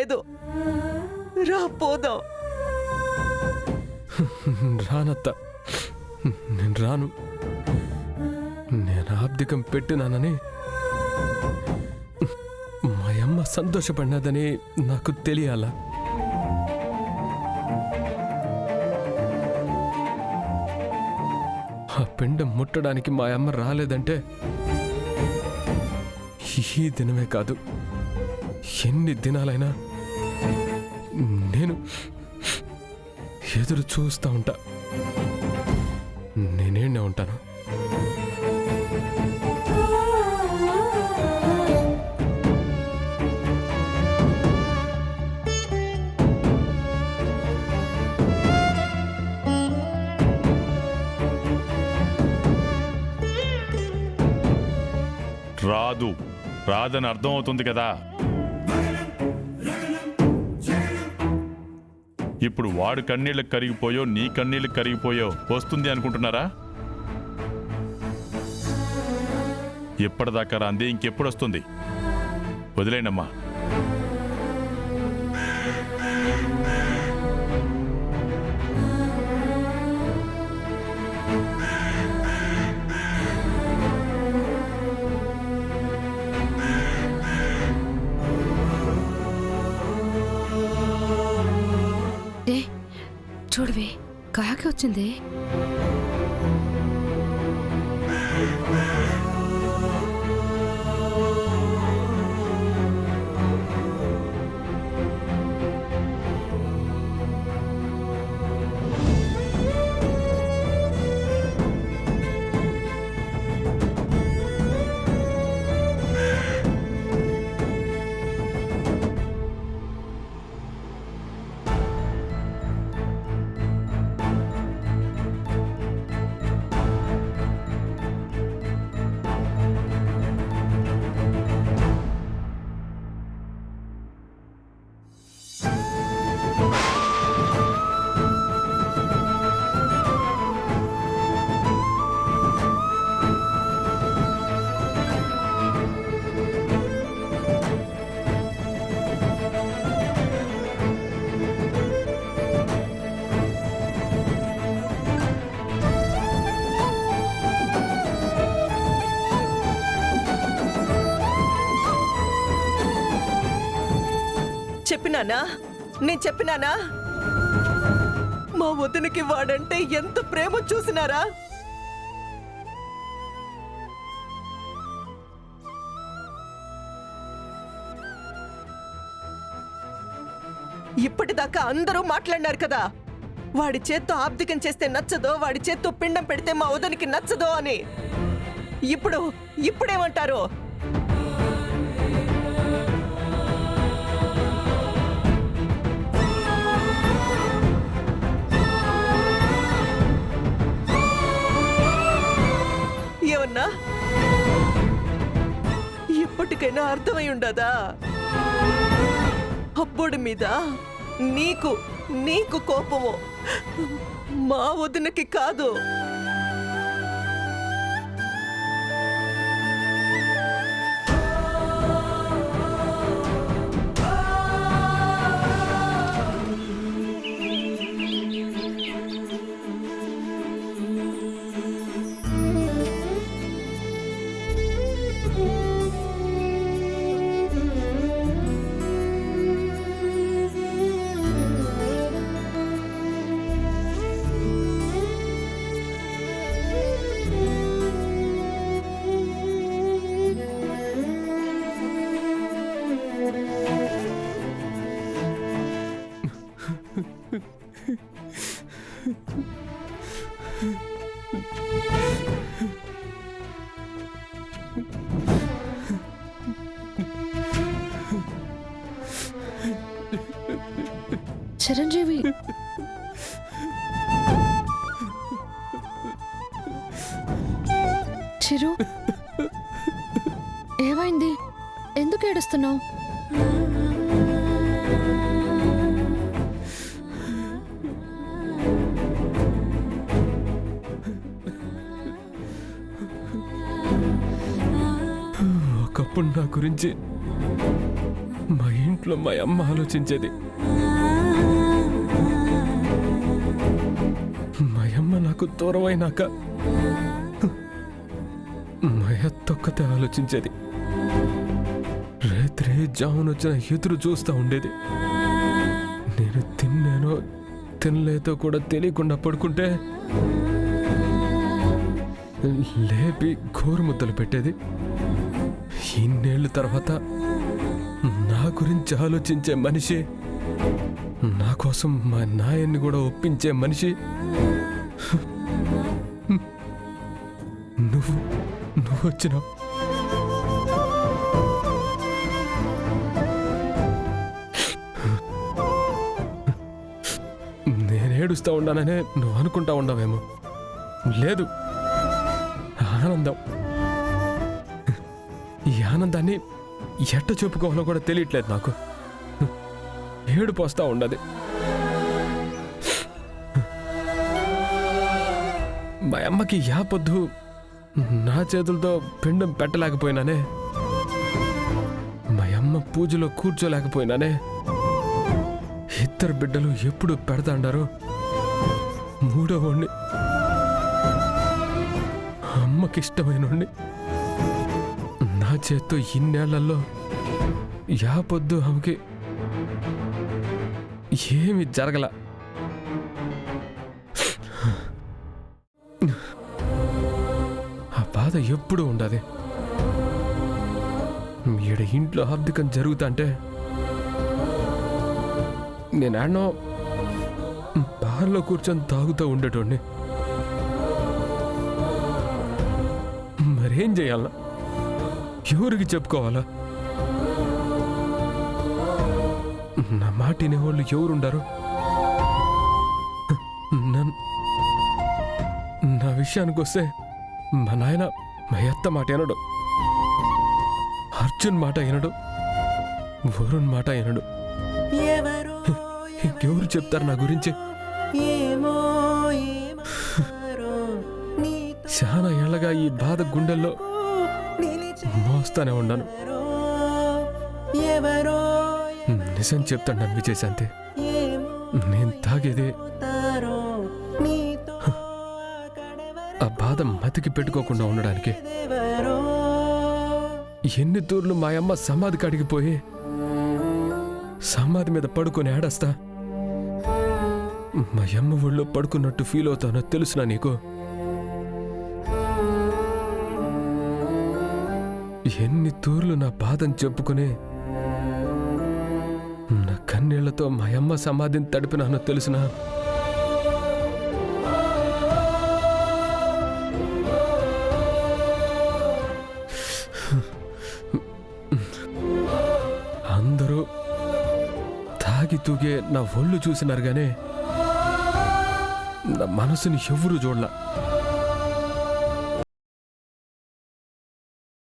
లేదు. రా పోదాం. రానత్త, నేను రాను. నేను ఆబ్దికం పెట్టినానని మా అమ్మ సంతోషపడినదని నాకు తెలియాలా? ఆ పిండం ముట్టడానికి మా అమ్మ రాలేదంటే ఈ దినమే కాదు, ఎన్ని దినాలైనా నేను ఎదురు చూస్తూ ఉంటా. నేనేనే ఉంటాను. రాదని అర్థం అవుతుంది కదా. ఇప్పుడు వాడు కన్నీళ్ళకి కరిగిపోయో నీ కన్నీళ్ళకి కరిగిపోయో వస్తుంది అనుకుంటున్నారా? ఎప్పటిదాకా రాంది ఇంకెప్పుడు వస్తుంది? వదిలేనమ్మా. చూడవే, కాకి వచ్చింది. నేను చెప్పినానా? మా వదినకి వాడంటే ఎంత ప్రేమ చూసినారా? ఇప్పటిదాకా అందరూ మాట్లాడినారు కదా, వాడి చేత్తో ఆబ్దికం చేస్తే నచ్చదో, వాడి చేత్తో పిండం పెడితే మా వదినకి నచ్చదో అని. ఇప్పుడేమంటారు? ఏమన్నా? ఇప్పటికైనా అర్థమై ఉండదా? అబ్బుడి మీద నీకు కోపము, మా వదినకి కాదు. చిరంజీవి, చిరు, ఏమైంది? ఎందుకు ఏడుస్తున్నావు? ఒకప్పుడు నా గురించి మా ఇంటి ఇంట్లో మా అమ్మ ఆలోచించేది. మా అమ్మ నాకు దూరం అయినాక మా అత్తొక్కతే ఆలోచించేది. రాత్రి జామునొచ్చిన ఎదురు చూస్తూ ఉండేది. నేను తిన్నానో తినలేదో కూడా తెలియకుండా పడుకుంటే లేపి గోరుముద్దలు పెట్టేది. ఇన్నేళ్ళ తర్వాత నా గురించి ఆలోచించే మనిషి, నా కోసం మా నాయన్ని కూడా ఒప్పించే మనిషి నువ్వు వచ్చినావు. నేను ఏడుస్తూ ఉండాననే నువ్వు అనుకుంటా ఉండవేమో. లేదు, ఆనందం. ఈ ఆనందాన్ని ఎట్ట చెప్పుకోవాలో కూడా తెలియట్లేదు నాకు. ఏడుపు వస్తూ ఉండదు. మా అమ్మకి యాపొద్దు నా చేతులతో పిండం పెట్టలేకపోయినానే, మా అమ్మ పూజలో కూర్చోలేకపోయినానే. ఇద్దరు బిడ్డలు ఎప్పుడు పెడతాండారో మూడో వాణ్ణి, అమ్మకిష్టమైనోణ్ణి నా చేత్తో ఇన్నేళ్లలో యాపొద్దు ఆమెకి ఏమి జరగల. ఆ బాధ ఎప్పుడూ ఉండదు. ఈడ ఇంట్లో ఆర్థికం జరుగుతుంటే నేనాడనో బార్లో కూర్చొని తాగుతూ ఉండేటోడిని. మరేం చేయాలన్నా, ఎవరికి చెప్పుకోవాలా? నా మాట వినేవాళ్ళు ఎవరుండారు? నా విషయానికి వస్తే మా నాయన మా అత్త మాట వినడు, అర్జున్ మాట వినడు, వరుణ్ మాట వినడు. ఇంకెవరు చెప్తారు నా గురించి? చాలా ఏళ్ళగా ఈ బాధ గుండెల్లో మోస్తానే ఉన్నాను. నిజం చెప్తాను విజయశాంతి, నేను తాగేది ఆ బాధ మతికి పెట్టుకోకుండా ఉండడానికి. ఎన్ని తూర్లు మా అమ్మ సమాధి కడిగిపోయి సమాధి మీద పడుకొని ఏడస్తా మా అమ్మ ఒళ్ళో పడుకున్నట్టు ఫీల్ అవుతానో తెలుసునా నీకు? ఎన్ని తూర్లు నా బాధను చెప్పుకుని నా కన్నీళ్లతో మా అమ్మ సమాధిని తడిపినానో తెలుసునా? అందరూ తాగి తూగే నా ఒళ్ళు చూసినారు గానే నా మనసుని ఎవరూ చూడలా.